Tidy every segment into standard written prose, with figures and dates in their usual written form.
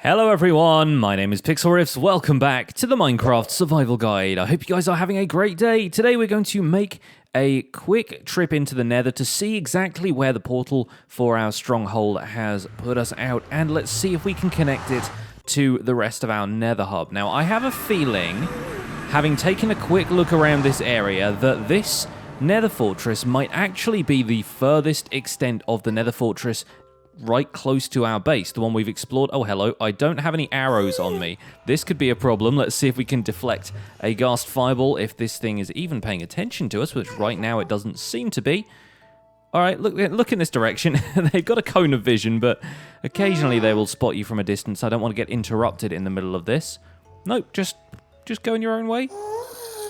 Hello everyone, my name is Pixlriffs. Welcome back to the Minecraft Survival Guide. I hope you guys are having a great day. Today we're going to make a quick trip into the Nether to see exactly where the portal for our stronghold has put us out, and let's see if we can connect it to the rest of our Nether Hub. Now, I have a feeling, having taken a quick look around this area, that this Nether Fortress might actually be the furthest extent of the Nether Fortress right close to our base, the one we've explored. Oh, hello. I don't have any arrows on me. This could be a problem. Let's see if we can deflect a ghast fireball if this thing is even paying attention to us, which right now it doesn't seem to be. All right, look in this direction. They've got a cone of vision, but occasionally they will spot you from a distance. I don't want to get interrupted in the middle of this. Nope, just go in your own way.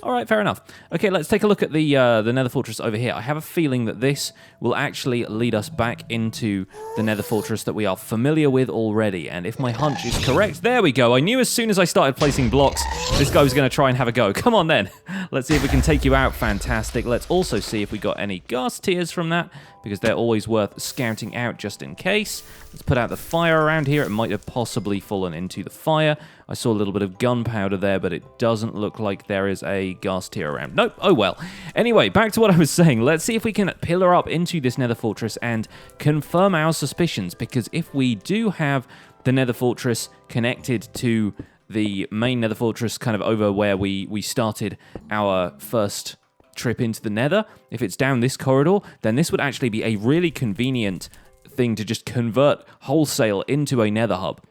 All right, fair enough. Okay, let's take a look at the Nether Fortress over here. I have a feeling that this will actually lead us back into the Nether Fortress that we are familiar with already. And if my hunch is correct, there we go. I knew as soon as I started placing blocks, this guy was going to try and have a go. Come on then. Let's see if we can take you out. Fantastic. Let's also see if we got any ghast tears from that, because they're always worth scouting out just in case. Let's put out the fire around here. It might have possibly fallen into the fire. I saw a little bit of gunpowder there, but it doesn't look like there is a ghast tear around. Nope. Oh well. Anyway, back to what I was saying. Let's see if we can pillar up into this Nether Fortress and confirm our suspicions, because if we do have the Nether Fortress connected to the main Nether Fortress kind of over where we started our first trip into the Nether, if it's down this corridor, then this would actually be a really convenient thing to just convert wholesale into a Nether Hub.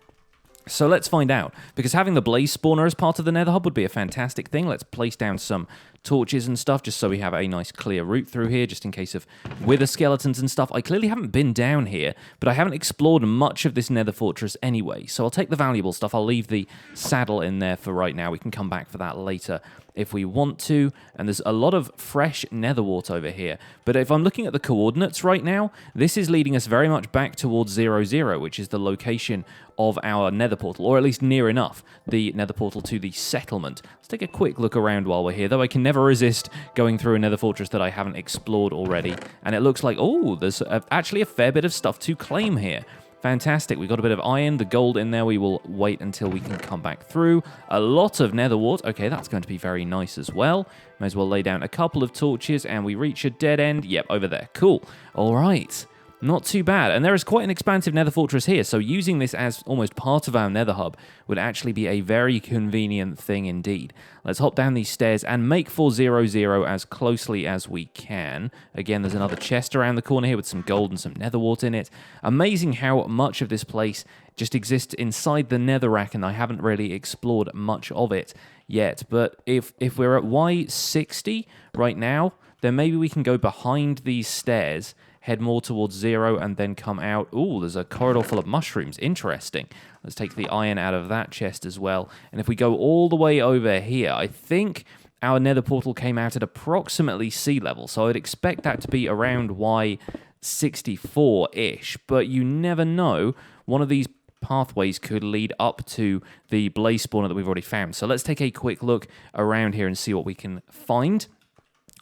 So let's find out, because having the blaze spawner as part of the Nether Hub would be a fantastic thing. Let's place down some torches and stuff just so we have a nice clear route through here, just in case of wither skeletons and stuff. I clearly haven't been down here, but I haven't explored much of this Nether Fortress anyway, so I'll take the valuable stuff. I'll leave the saddle in there for right now. We can come back for that later if we want to, and there's a lot of fresh nether wart over here. But if I'm looking at the coordinates right now, this is leading us very much back towards 0, which is the location of our nether portal, or at least near enough the nether portal to the settlement. Let's take a quick look around while we're here, though I can never resist going through a nether fortress that I haven't explored already. And it looks like, oh, there's actually a fair bit of stuff to claim here. Fantastic. We got a bit of iron, the gold in there. We will wait until we can come back through. A lot of nether wart. Okay, that's going to be very nice as well. May as well lay down a couple of torches and we reach a dead end. Yep, over there. Cool. All right. Not too bad. And there is quite an expansive nether fortress here, so using this as almost part of our nether hub would actually be a very convenient thing indeed. Let's hop down these stairs and make for 0 as closely as we can. Again, there's another chest around the corner here with some gold and some nether wart in it. Amazing how much of this place just exists inside the netherrack, and I haven't really explored much of it yet. But if we're at Y60 right now, then maybe we can go behind these stairs, head more towards 0, and then come out. Ooh, there's a corridor full of mushrooms. Interesting. Let's take the iron out of that chest as well. And if we go all the way over here, I think our nether portal came out at approximately sea level, so I'd expect that to be around Y64-ish, but you never know. One of these pathways could lead up to the blaze spawner that we've already found. So let's take a quick look around here and see what we can find.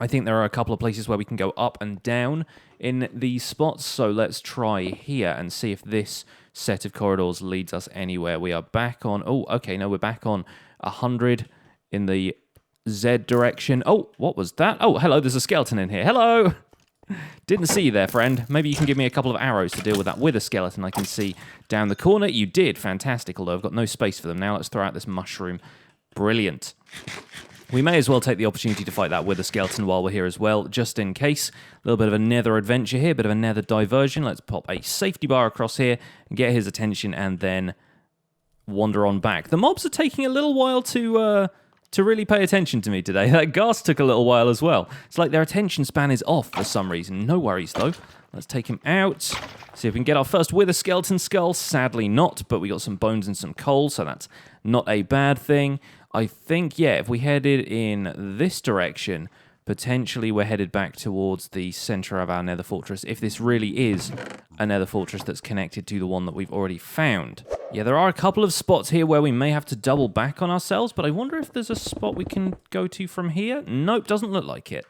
I think there are a couple of places where we can go up and down in these spots, so let's try here and see if this set of corridors leads us anywhere. We are back on... Oh, okay, no, we're back on 100 in the Z direction. Oh, what was that? Oh, hello, there's a skeleton in here. Hello! Didn't see you there, friend. Maybe you can give me a couple of arrows to deal with that wither skeleton I can see down the corner. You did. Fantastic, although I've got no space for them now. Let's throw out this mushroom. Brilliant. We may as well take the opportunity to fight that wither skeleton while we're here as well, just in case. A little bit of a nether adventure here, bit of a nether diversion. Let's pop a safety bar across here and get his attention and then wander on back. The mobs are taking a little while to really pay attention to me today. That ghast took a little while as well. It's like their attention span is off for some reason. No worries, though. Let's take him out. See if we can get our first wither skeleton skull. Sadly not, but we got some bones and some coal, so that's not a bad thing. I think, yeah, if we headed in this direction, potentially we're headed back towards the center of our nether fortress, if this really is a nether fortress that's connected to the one that we've already found. Yeah, there are a couple of spots here where we may have to double back on ourselves, but I wonder if there's a spot we can go to from here. Nope, doesn't look like it.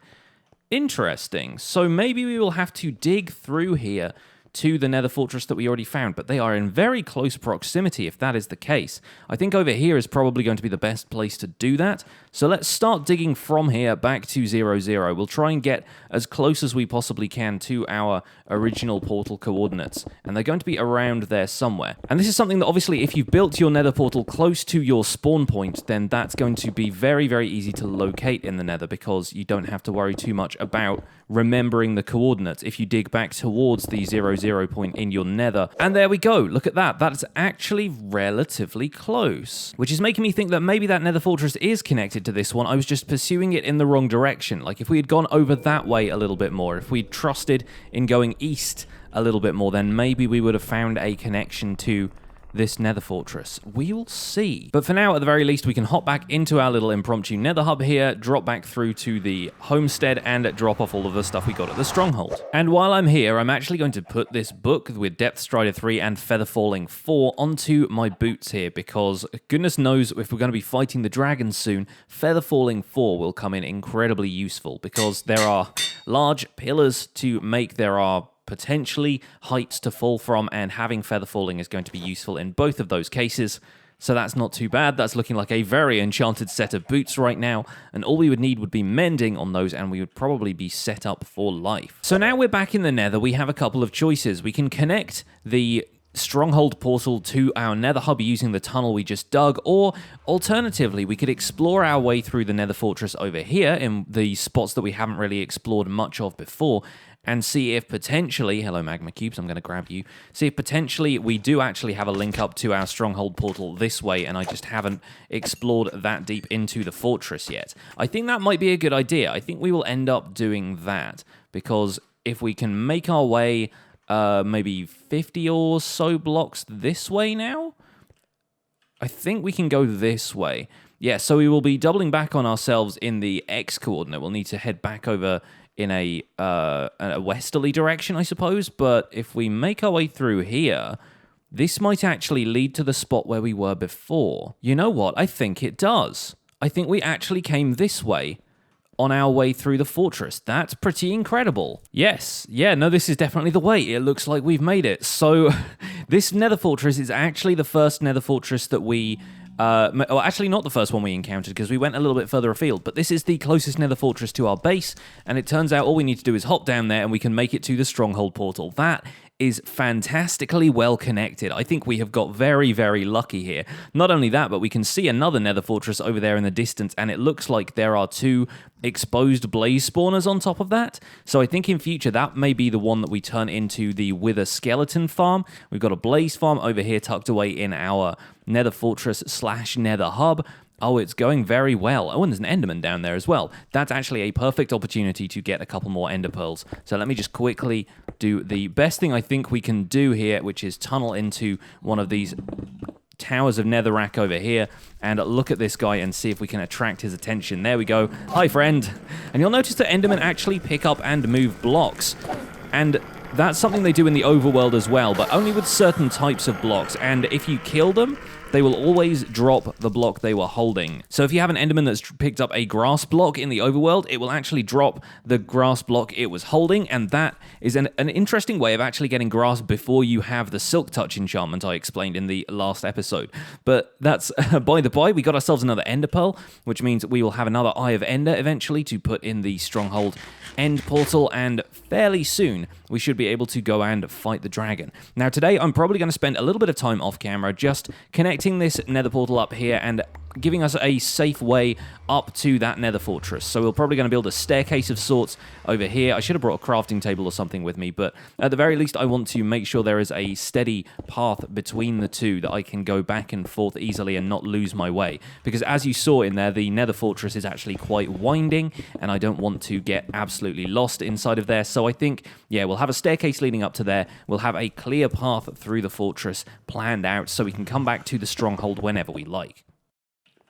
Interesting. So maybe we will have to dig through here to the nether fortress that we already found, but they are in very close proximity if that is the case. I think over here is probably going to be the best place to do that. So let's start digging from here back to 0, 0. We'll try and get as close as we possibly can to our original portal coordinates, and they're going to be around there somewhere. And this is something that obviously if you've built your nether portal close to your spawn point, then that's going to be very, very easy to locate in the nether because you don't have to worry too much about remembering the coordinates if you dig back towards the 0, 0 point in your nether. And there we go, look at that. That's actually relatively close, which is making me think that maybe that nether fortress is connected to this one. I was just pursuing it in the wrong direction. Like if we had gone over that way a little bit more, if we'd trusted in going east a little bit more, then maybe we would have found a connection to this nether fortress. We will see. But for now, at the very least, we can hop back into our little impromptu nether hub here, drop back through to the homestead, and drop off all of the stuff we got at the stronghold. And while I'm here, I'm actually going to put this book with Depth Strider 3 and Feather Falling 4 onto my boots here, because goodness knows if we're going to be fighting the dragon soon, Feather Falling 4 will come in incredibly useful, because there are large pillars to make, there are potentially heights to fall from, and having feather falling is going to be useful in both of those cases. So that's not too bad. That's looking like a very enchanted set of boots right now, and all we would need would be mending on those, and we would probably be set up for life. So now we're back in the nether, we have a couple of choices. We can connect the stronghold portal to our nether hub using the tunnel we just dug, or alternatively we could explore our way through the nether fortress over here in the spots that we haven't really explored much of before, and see if potentially, hello magma cubes, I'm going to grab you, see if potentially we do actually have a link up to our stronghold portal this way, and I just haven't explored that deep into the fortress yet. I think that might be a good idea. I think we will end up doing that, because if we can make our way maybe 50 or so blocks this way now, I think we can go this way. Yeah, so we will be doubling back on ourselves in the X coordinate. We'll need to head back over in a westerly direction, I suppose, but if we make our way through here, this might actually lead to the spot where we were before. You know what? I think it does. I think we actually came this way on our way through the fortress. That's pretty incredible. Yes, yeah, no, this is definitely the way. It looks like we've made it. So this nether fortress is actually the first nether fortress that we well, actually not the first one we encountered, because we went a little bit further afield, but this is the closest nether fortress to our base, and it turns out all we need to do is hop down there and we can make it to the stronghold portal. That is fantastically well connected. I think we have got very, very lucky here. Not only that, but we can see another nether fortress over there in the distance, and it looks like there are 2 exposed blaze spawners on top of that. So I think in future that may be the one that we turn into the Wither skeleton farm. We've got a blaze farm over here tucked away in our nether fortress / nether hub. Oh, it's going very well. Oh, and there's an enderman down there as well. That's actually a perfect opportunity to get a couple more ender pearls. So let me just quickly do the best thing I think we can do here, which is tunnel into one of these towers of netherrack over here and look at this guy and see if we can attract his attention. There we go. Hi, friend. And you'll notice that endermen actually pick up and move blocks. And that's something they do in the overworld as well, but only with certain types of blocks. And if you kill them, they will always drop the block they were holding. So if you have an enderman that's picked up a grass block in the overworld, it will actually drop the grass block it was holding, and that is an interesting way of actually getting grass before you have the Silk Touch enchantment I explained in the last episode. But that's, by the by, we got ourselves another ender pearl, which means we will have another Eye of Ender eventually to put in the stronghold end portal, and fairly soon we should be able to go and fight the dragon. Now today I'm probably going to spend a little bit of time off camera just connecting this nether portal up here and giving us a safe way up to that nether fortress. So we're probably going to build a staircase of sorts over here. I should have brought a crafting table or something with me, but at the very least I want to make sure there is a steady path between the two that I can go back and forth easily and not lose my way. Because as you saw in there, the nether fortress is actually quite winding, and I don't want to get absolutely lost inside of there. So I think, yeah, we'll have a staircase leading up to there. We'll have a clear path through the fortress planned out so we can come back to the stronghold whenever we like.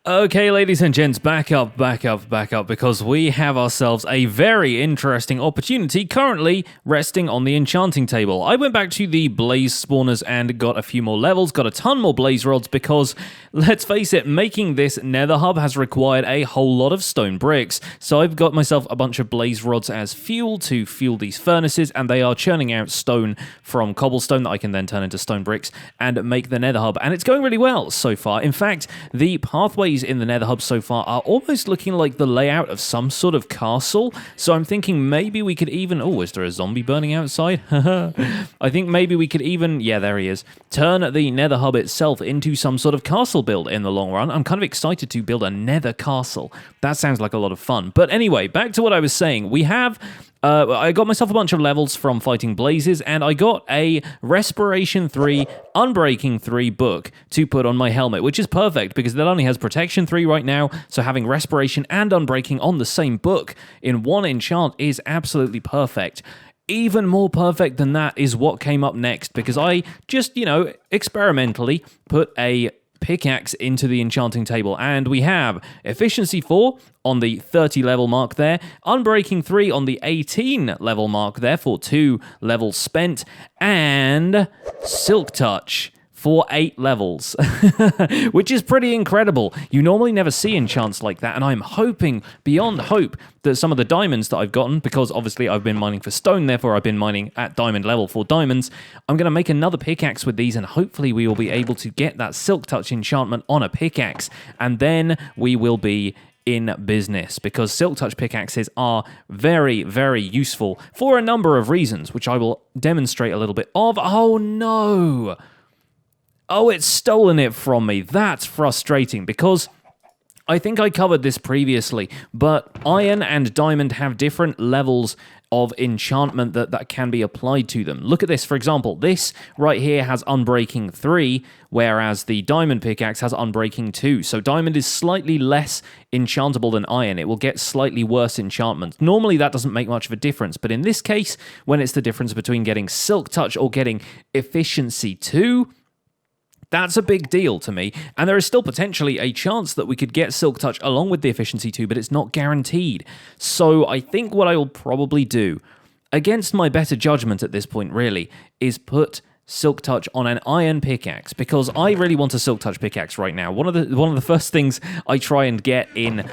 Okay, ladies and gents, back up, because we have ourselves a very interesting opportunity currently resting on the enchanting table. I went back to the blaze spawners and got a few more levels, got a ton more blaze rods, because, let's face it, making this Nether Hub has required a whole lot of stone bricks. So I've got myself a bunch of blaze rods as fuel to fuel these furnaces, and they are churning out stone from cobblestone that I can then turn into stone bricks and make the Nether Hub. And it's going really well so far. In fact, the pathways in the Nether Hub so far are almost looking like the layout of some sort of castle. So I'm thinking maybe we could even... Oh, is there a zombie burning outside? I think maybe we could even... Yeah, there he is. Turn the Nether Hub itself into some sort of castle build in the long run. I'm kind of excited to build a Nether Castle. That sounds like a lot of fun. But anyway, back to what I was saying. We have... I got myself a bunch of levels from fighting blazes, and I got a Respiration 3, Unbreaking 3 book to put on my helmet, which is perfect because that only has Protection 3 right now, so having Respiration and Unbreaking on the same book in one enchant is absolutely perfect. Even more perfect than that is what came up next, because I just, experimentally put a pickaxe into the enchanting table, and we have efficiency 4 on the 30 level mark there, unbreaking 3 on the 18 level mark there for 2 levels spent, and silk touch for 8 levels, which is pretty incredible. You normally never see enchants like that, and I'm hoping, beyond hope, that some of the diamonds that I've gotten, because obviously I've been mining for stone, therefore I've been mining at diamond level for diamonds, I'm going to make another pickaxe with these, and hopefully we will be able to get that silk touch enchantment on a pickaxe, and then we will be in business, because silk touch pickaxes are very, very useful for a number of reasons, which I will demonstrate a little bit of. Oh no! Oh, it's stolen it from me. That's frustrating, because I think I covered this previously, but iron and diamond have different levels of enchantment that can be applied to them. Look at this, for example. This right here has Unbreaking 3, whereas the diamond pickaxe has Unbreaking 2. So diamond is slightly less enchantable than iron. It will get slightly worse enchantments. Normally that doesn't make much of a difference, but in this case, when it's the difference between getting silk touch or getting efficiency 2, that's a big deal to me, and there is still potentially a chance that we could get Silk Touch along with the Efficiency 2, but it's not guaranteed. So I think what I will probably do, against my better judgment at this point really, is put Silk Touch on an iron pickaxe, because I really want a Silk Touch pickaxe right now. One of the first things I try and get in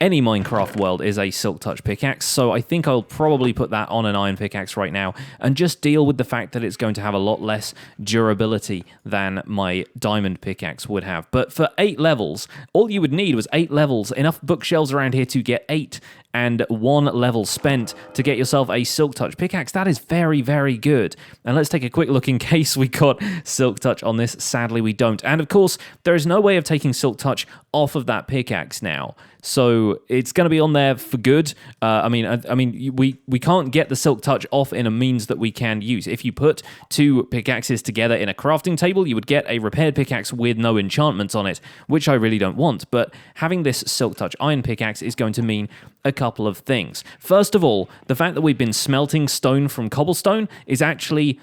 any Minecraft world is a Silk Touch pickaxe, so I think I'll probably put that on an iron pickaxe right now and just deal with the fact that it's going to have a lot less durability than my diamond pickaxe would have. But for 8 levels, all you would need was 8 levels, enough bookshelves around here to get 8, and 1 level spent to get yourself a Silk Touch pickaxe. That is very, very good. And let's take a quick look in case we got Silk Touch on this. Sadly, we don't. And of course, there is no way of taking Silk Touch off of that pickaxe now. So it's going to be on there for good. I mean, we can't get the Silk Touch off in a means that we can use. If you put 2 pickaxes together in a crafting table, you would get a repaired pickaxe with no enchantments on it, which I really don't want. But having this Silk Touch iron pickaxe is going to mean a couple of things. First of all, the fact that we've been smelting stone from cobblestone is actually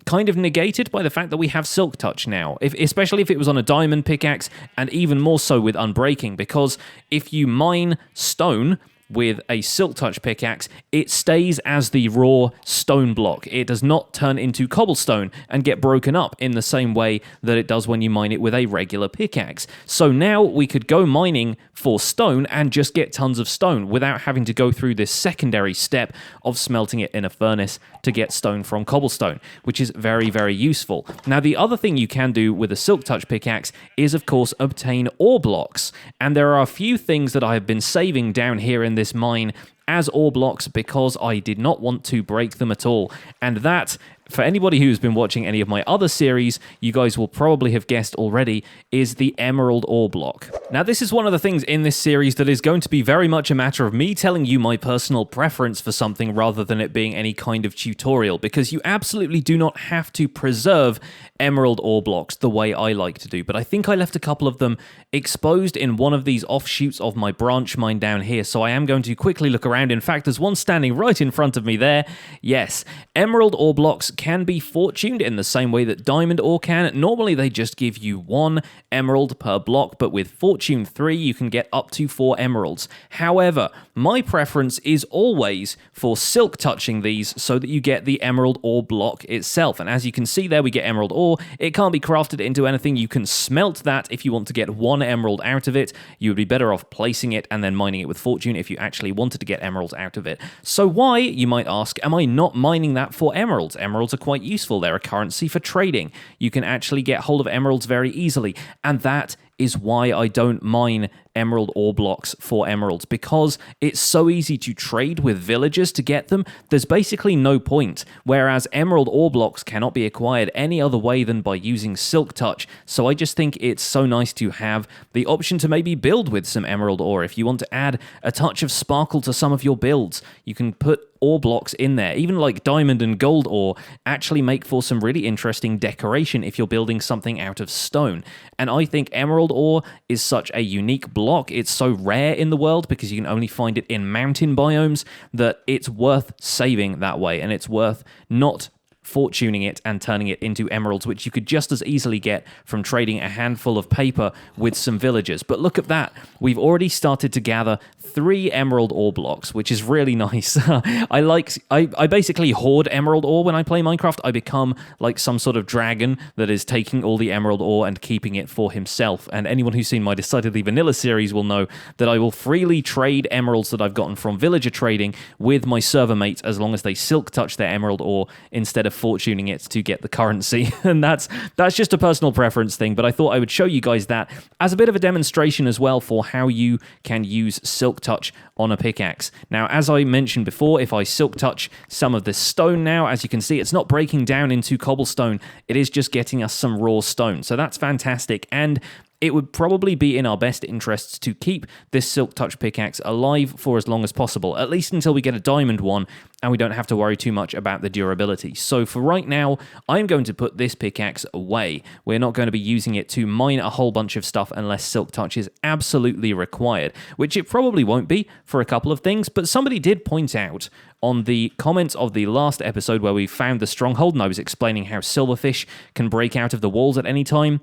kind of negated by the fact that we have Silk Touch now, especially if it was on a diamond pickaxe, and even more so with Unbreaking, because if you mine stone with a Silk Touch pickaxe, it stays as the raw stone block. It does not turn into cobblestone and get broken up in the same way that it does when you mine it with a regular pickaxe. So now we could go mining for stone and just get tons of stone without having to go through this secondary step of smelting it in a furnace to get stone from cobblestone, which is very, very useful. Now, the other thing you can do with a Silk Touch pickaxe is, of course, obtain ore blocks. And there are a few things that I have been saving down here in this mine as ore blocks because I did not want to break them at all. And that, for anybody who's been watching any of my other series, you guys will probably have guessed already, is the emerald ore block. Now, this is one of the things in this series that is going to be very much a matter of me telling you my personal preference for something rather than it being any kind of tutorial, because you absolutely do not have to preserve emerald ore blocks the way I like to do. But I think I left a couple of them exposed in one of these offshoots of my branch mine down here, so I am going to quickly look around. In fact, there's one standing right in front of me there. Yes, emerald ore blocks can be fortuned in the same way that diamond ore can. Normally, they just give you 1 emerald per block, but with Fortune 3, you can get up to 4 emeralds. However, my preference is always for silk touching these so that you get the emerald ore block itself. And as you can see there, we get emerald ore. It can't be crafted into anything. You can smelt that if you want to get 1 emerald out of it. You would be better off placing it and then mining it with Fortune if you actually wanted to get emeralds out of it. So why, you might ask, am I not mining that for emeralds? Emeralds are quite useful. They're a currency for trading. You can actually get hold of emeralds very easily. And that is why I don't mine emerald ore blocks for emeralds, because it's so easy to trade with villagers to get them. There's basically no point, whereas emerald ore blocks cannot be acquired any other way than by using silk touch. So I just think it's so nice to have the option to maybe build with some emerald ore. If you want to add a touch of sparkle to some of your builds, you can put ore blocks in there. Even like diamond and gold ore actually make for some really interesting decoration if you're building something out of stone. And I think emerald ore is such a unique block. It's so rare in the world because you can only find it in mountain biomes that it's worth saving that way, and it's worth not fortuning it and turning it into emeralds, which you could just as easily get from trading a handful of paper with some villagers. But look at that. We've already started to gather 3 emerald ore blocks, which is really nice. I basically hoard emerald ore when I play Minecraft. I become like some sort of dragon that is taking all the emerald ore and keeping it for himself. And anyone who's seen my Decidedly Vanilla series will know that I will freely trade emeralds that I've gotten from villager trading with my server mates as long as they silk touch their emerald ore instead of fortuning it to get the currency. And that's just a personal preference thing, but I thought I would show you guys that as a bit of a demonstration as well for how you can use silk touch on a pickaxe. Now, as I mentioned before, if I silk touch some of this stone now, as you can see, it's not breaking down into cobblestone. It is just getting us some raw stone. So that's fantastic. And it would probably be in our best interests to keep this silk touch pickaxe alive for as long as possible, at least until we get a diamond one and we don't have to worry too much about the durability. So for right now, I'm going to put this pickaxe away. We're not going to be using it to mine a whole bunch of stuff unless silk touch is absolutely required, which it probably won't be for a couple of things, but somebody did point out on the comments of the last episode where we found the stronghold and I was explaining how silverfish can break out of the walls at any time.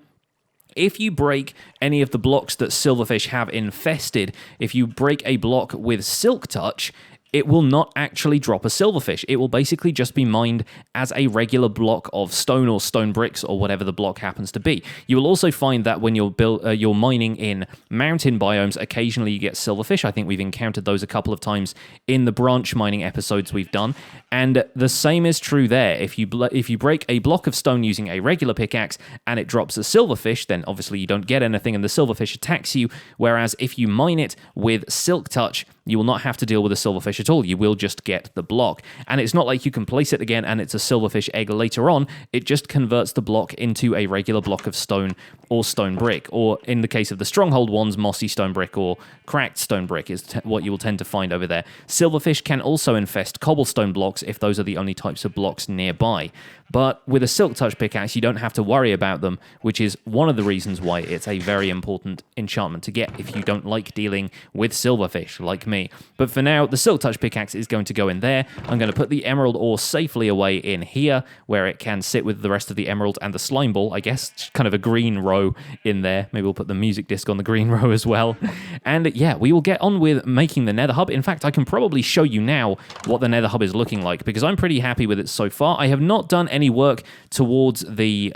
If you break any of the blocks that silverfish have infested, if you break a block with silk touch, it will not actually drop a silverfish. It will basically just be mined as a regular block of stone or stone bricks or whatever the block happens to be. You will also find that when you're mining in mountain biomes, occasionally you get silverfish. I think we've encountered those a couple of times in the branch mining episodes we've done. And the same is true there. If you break a block of stone using a regular pickaxe and it drops a silverfish, then obviously you don't get anything and the silverfish attacks you. Whereas if you mine it with silk touch, you will not have to deal with a silverfish at all. You will just get the block. And it's not like you can place it again and it's a silverfish egg later on. It just converts the block into a regular block of stone or stone brick. Or in the case of the stronghold ones, mossy stone brick or cracked stone brick is what you will tend to find over there. Silverfish can also infest cobblestone blocks if those are the only types of blocks nearby. But with a silk touch pickaxe, you don't have to worry about them, which is one of the reasons why it's a very important enchantment to get if you don't like dealing with silverfish like me. But for now, the silk touch pickaxe is going to go in there. I'm going to put the emerald ore safely away in here, where it can sit with the rest of the emerald and the slime ball, I guess. Just kind of a green row in there. Maybe we'll put the music disc on the green row as well. And yeah, we will get on with making the Nether Hub. In fact, I can probably show you now what the Nether Hub is looking like, because I'm pretty happy with it so far. I have not done any work towards the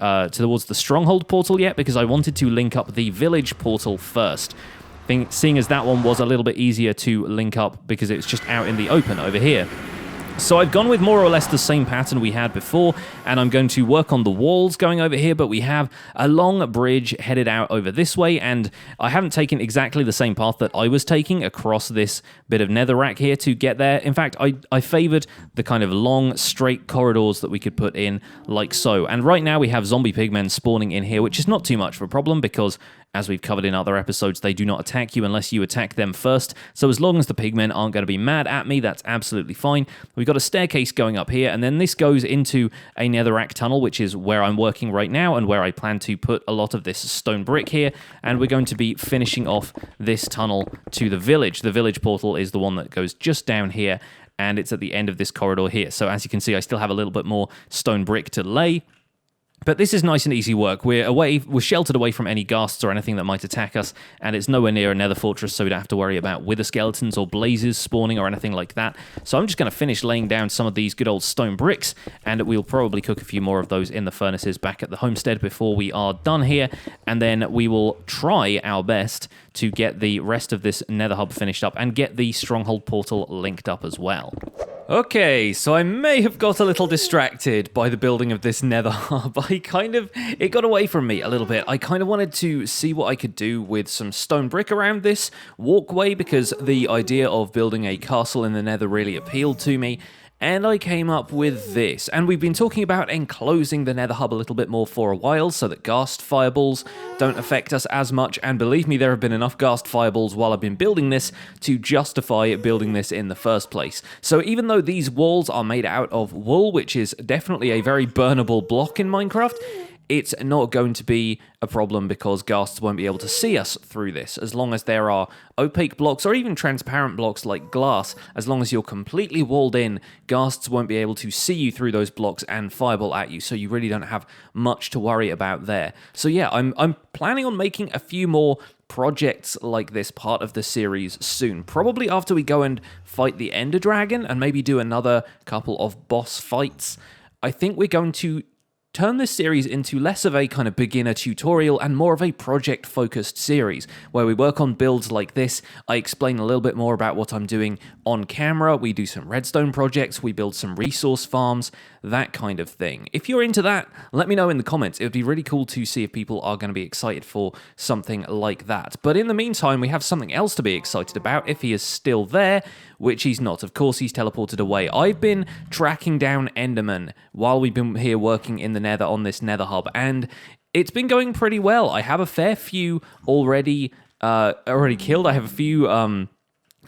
stronghold portal yet, because I wanted to link up the village portal first. Seeing as that one was a little bit easier to link up because it's just out in the open over here. So I've gone with more or less the same pattern we had before, and I'm going to work on the walls going over here, but we have a long bridge headed out over this way, and I haven't taken exactly the same path that I was taking across this bit of netherrack here to get there. In fact, I favored the kind of long, straight corridors that we could put in like so. And right now we have zombie pigmen spawning in here, which is not too much of a problem because, as we've covered in other episodes, they do not attack you unless you attack them first. So as long as the pigmen aren't going to be mad at me, that's absolutely fine. We've got a staircase going up here, and then this goes into a netherrack tunnel, which is where I'm working right now and where I plan to put a lot of this stone brick here. And we're going to be finishing off this tunnel to the village. The village portal is the one that goes just down here. and it's at the end of this corridor here. So as you can see, I still have a little bit more stone brick to lay. But this is nice and easy work. We're sheltered away from any ghasts or anything that might attack us, and it's nowhere near a nether fortress, so we don't have to worry about wither skeletons or blazes spawning or anything like that. So I'm just going to finish laying down some of these good old stone bricks, and we'll probably cook a few more of those in the furnaces back at the homestead before we are done here, and then we will try our best to get the rest of this nether hub finished up and get the stronghold portal linked up as well. Okay, so I may have got a little distracted by the building of this nether hub. It got away from me a little bit. I kind of wanted to see what I could do with some stone brick around this walkway because the idea of building a castle in the nether really appealed to me. And I came up with this, and we've been talking about enclosing the nether hub a little bit more for a while so that ghast fireballs don't affect us as much, and believe me, there have been enough ghast fireballs while I've been building this to justify building this in the first place. So even though these walls are made out of wool, which is definitely a very burnable block in Minecraft, it's not going to be a problem because ghasts won't be able to see us through this. As long as there are opaque blocks or even transparent blocks like glass, as long as you're completely walled in, ghasts won't be able to see you through those blocks and fireball at you, so you really don't have much to worry about there. So yeah, I'm planning on making a few more projects like this part of the series soon. Probably after we go and fight the Ender Dragon and maybe do another couple of boss fights. I think we're going to turn this series into less of a kind of beginner tutorial and more of a project-focused series, where we work on builds like this. I explain a little bit more about what I'm doing on camera, we do some redstone projects, we build some resource farms, that kind of thing. If you're into that, let me know in the comments. It would be really cool to see if people are going to be excited for something like that. But in the meantime, we have something else to be excited about, if he is still there, which he's not. Of course, he's teleported away. I've been tracking down Enderman while we've been here working in the nether on this nether hub, and it's been going pretty well. I have a fair few already killed. I have a few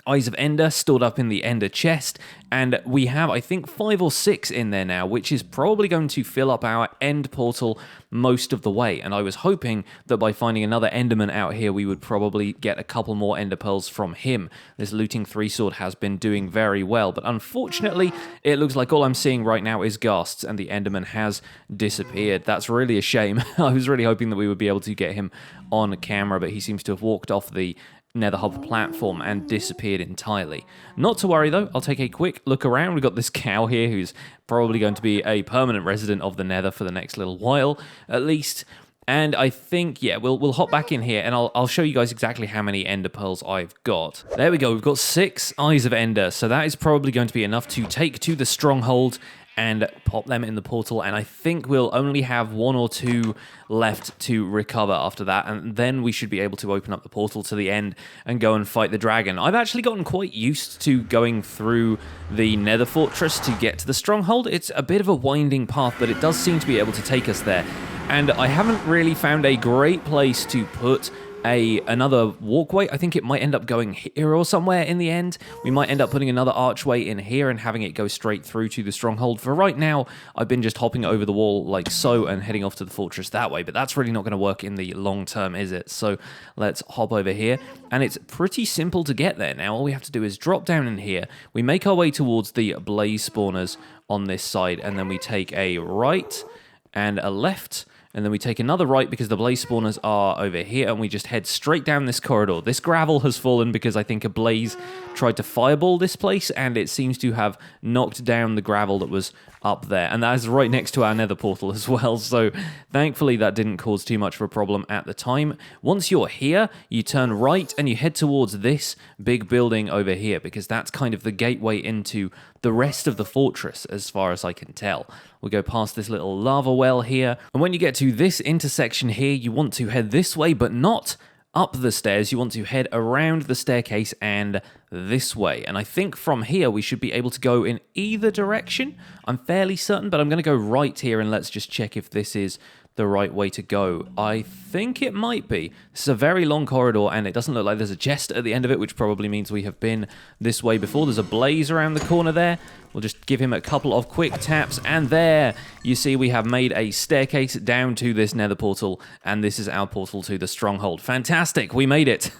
Eyes of Ender stored up in the Ender chest, and we have, I think, 5 or 6 in there now, which is probably going to fill up our end portal most of the way. And I was hoping that by finding another Enderman out here, we would probably get a couple more Ender Pearls from him. This looting 3-sword has been doing very well, but unfortunately, it looks like all I'm seeing right now is ghasts, and the Enderman has disappeared. That's really a shame. I was really hoping that we would be able to get him on camera, but he seems to have walked off the Nether Hub platform and disappeared entirely. Not to worry though, I'll take a quick look around. We've got this cow here who's probably going to be a permanent resident of the Nether for the next little while, at least. And I think, yeah, we'll hop back in here and I'll show you guys exactly how many Ender Pearls I've got. There we go, we've got 6 Eyes of Ender, so that is probably going to be enough to take to the stronghold and pop them in the portal, and I think we'll only have 1 or 2 left to recover after that, and then we should be able to open up the portal to the end and go and fight the dragon. I've actually gotten quite used to going through the Nether Fortress to get to the stronghold. It's a bit of a winding path, but it does seem to be able to take us there, and I haven't really found a great place to put another walkway. I think it might end up going here or somewhere in the end. We might end up putting another archway in here and having it go straight through to the stronghold. For right now, I've been just hopping over the wall like so and heading off to the fortress that way, but that's really not going to work in the long term, is it? So let's hop over here, and it's pretty simple to get there now. All we have to do is drop down in here. We make our way towards the blaze spawners on this side, and then we take a right and a left, and then we take another right because the blaze spawners are over here, and we just head straight down this corridor. This gravel has fallen because I think a blaze tried to fireball this place, and it seems to have knocked down the gravel that was up there. And that is right next to our nether portal as well, so thankfully that didn't cause too much of a problem at the time. Once you're here, you turn right and you head towards this big building over here, because that's kind of the gateway into the rest of the fortress as far as I can tell. We'll go past this little lava well here, and when you get to this intersection here, you want to head this way, but not up the stairs. You want to head around the staircase and this way. And I think from here we should be able to go in either direction. I'm fairly certain, but I'm going to go right here and let's just check if this is the right way to go? I think it might be. This is a very long corridor, and it doesn't look like there's a chest at the end of it, which probably means we have been this way before. There's a blaze around the corner there. We'll just give him a couple of quick taps, and there, you see we have made a staircase down to this nether portal, and this is our portal to the stronghold. Fantastic, we made it.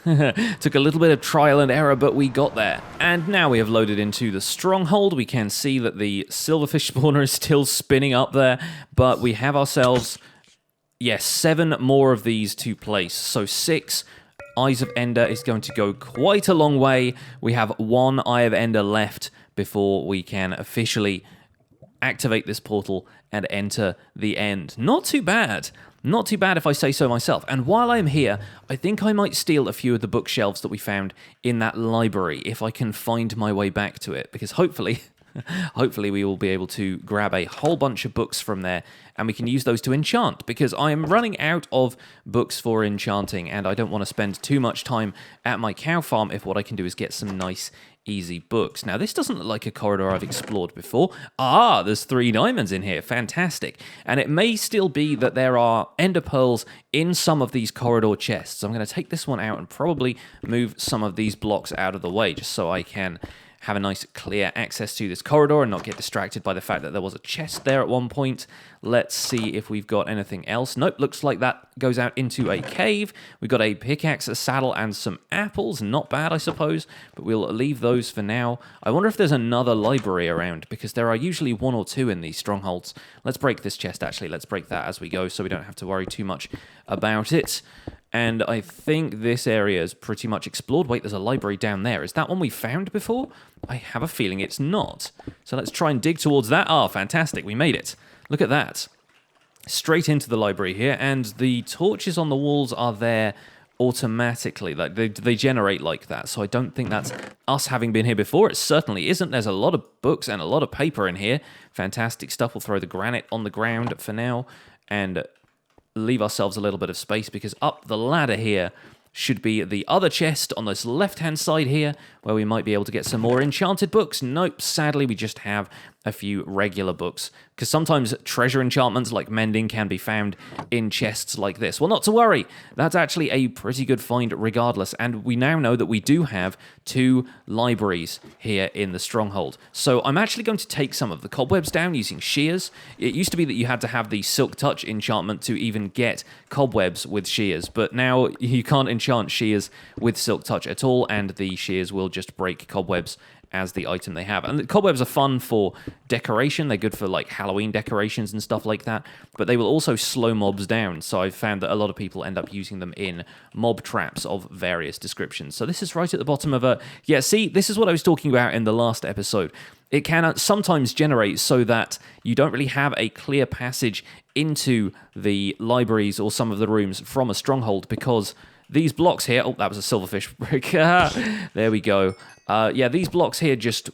Took a little bit of trial and error, but we got there. And now we have loaded into the stronghold. We can see that the silverfish spawner is still spinning up there, but we have ourselves, yes, 7 more of these to place. So 6 Eyes of Ender is going to go quite a long way. We have 1 Eye of Ender left before we can officially activate this portal and enter the end. Not too bad. Not too bad if I say so myself. And while I'm here, I think I might steal a few of the bookshelves that we found in that library if I can find my way back to it, because hopefully we will be able to grab a whole bunch of books from there, and we can use those to enchant, because I am running out of books for enchanting, and I don't want to spend too much time at my cow farm if what I can do is get some nice, easy books. Now, this doesn't look like a corridor I've explored before. Ah, there's 3 diamonds in here. Fantastic. And it may still be that there are ender pearls in some of these corridor chests. So I'm going to take this one out and probably move some of these blocks out of the way just so I can have a nice clear access to this corridor and not get distracted by the fact that there was a chest there at one point. Let's see if we've got anything else. Nope, looks like that goes out into a cave. We've got a pickaxe, a saddle, and some apples. Not bad, I suppose, but we'll leave those for now. I wonder if there's another library around, because there are usually 1 or 2 in these strongholds. Let's break this chest, actually. Let's break that as we go so we don't have to worry too much about it. And I think this area is pretty much explored. Wait, there's a library down there. Is that one we found before? I have a feeling it's not. So let's try and dig towards that. Ah, fantastic. We made it. Look at that. Straight into the library here. And the torches on the walls are there automatically. Like they generate like that. So I don't think that's us having been here before. It certainly isn't. There's a lot of books and a lot of paper in here. Fantastic stuff. We'll throw the granite on the ground for now. And leave ourselves a little bit of space, because up the ladder here should be the other chest on this left-hand side here, where we might be able to get some more enchanted books. Nope, sadly, we just have a few regular books, because sometimes treasure enchantments like mending can be found in chests like this. Well, not to worry. That's actually a pretty good find regardless, and we now know that we do have 2 libraries here in the stronghold. So I'm actually going to take some of the cobwebs down using shears. It used to be that you had to have the Silk Touch enchantment to even get cobwebs with shears, but now you can't enchant shears with Silk Touch at all, and the shears will just break cobwebs as the item they have. And the cobwebs are fun for decoration. They're good for like Halloween decorations and stuff like that, but they will also slow mobs down. So I've found that a lot of people end up using them in mob traps of various descriptions. So this is right at the bottom of a... Yeah, see, this is what I was talking about in the last episode. It can sometimes generate so that you don't really have a clear passage into the libraries or some of the rooms from a stronghold, because these blocks here... Oh, that was a silverfish brick. There we go. Yeah, these blocks here just,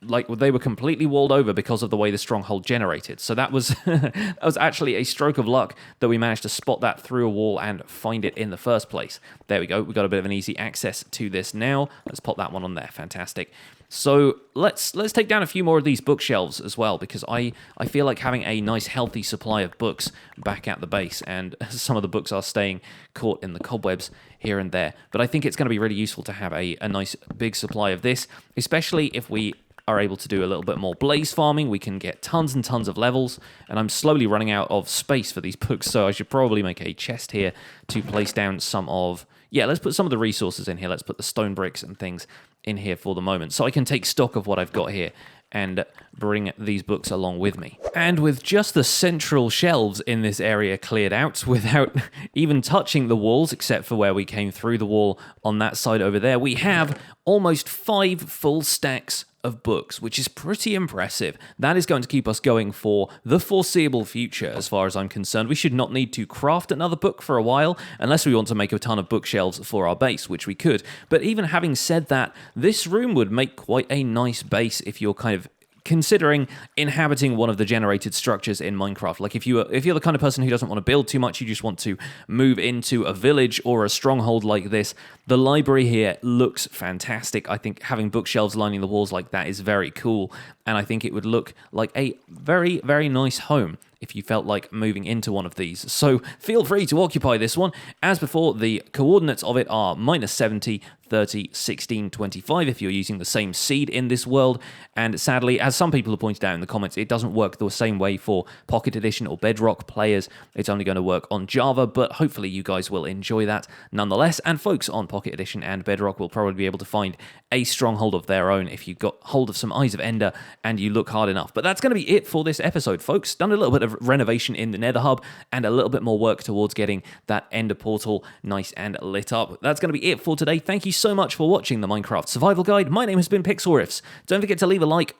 like, they were completely walled over because of the way the stronghold generated. So that was that was actually a stroke of luck that we managed to spot that through a wall and find it in the first place. There we go. We've got a bit of an easy access to this now. Let's pop that one on there. Fantastic. So let's take down a few more of these bookshelves as well, because I feel like having a nice healthy supply of books back at the base, and some of the books are staying caught in the cobwebs here and there. But I think it's going to be really useful to have a nice big supply of this, especially if we are able to do a little bit more blaze farming. We can get tons and tons of levels, and I'm slowly running out of space for these books, so I should probably make a chest here to place down some of... Yeah, let's put some of the resources in here. Let's put the stone bricks and things in here for the moment, so I can take stock of what I've got here and bring these books along with me. And with just the central shelves in this area cleared out, without even touching the walls, except for where we came through the wall on that side over there, we have almost 5 full stacks of books, which is pretty impressive. That is going to keep us going for the foreseeable future, as far as I'm concerned. We should not need to craft another book for a while, unless we want to make a ton of bookshelves for our base, which we could. But even having said that, this room would make quite a nice base if you're kind of considering inhabiting one of the generated structures in Minecraft. Like if you're the kind of person who doesn't want to build too much, you just want to move into a village or a stronghold like this, the library here looks fantastic. I think having bookshelves lining the walls like that is very cool, and I think it would look like a very, very nice home if you felt like moving into one of these. So feel free to occupy this one. As before, the coordinates of it are -70, 30, 16, 25 if you're using the same seed in this world. And sadly, as some people have pointed out in the comments, it doesn't work the same way for Pocket Edition or Bedrock players. It's only going to work on Java, but hopefully you guys will enjoy that nonetheless. And folks on Pocket Edition and Bedrock will probably be able to find a stronghold of their own if you've got hold of some Eyes of Ender and you look hard enough. But that's going to be it for this episode, folks. Done a little bit of renovation in the Nether Hub and a little bit more work towards getting that Ender portal nice and lit up. That's going to be it for today. Thank you so much for watching the Minecraft Survival Guide. My name has been Pixlriffs. Don't forget to leave a like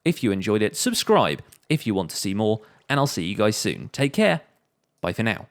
if you enjoyed it, subscribe if you want to see more, and I'll see you guys soon. Take care. Bye for now.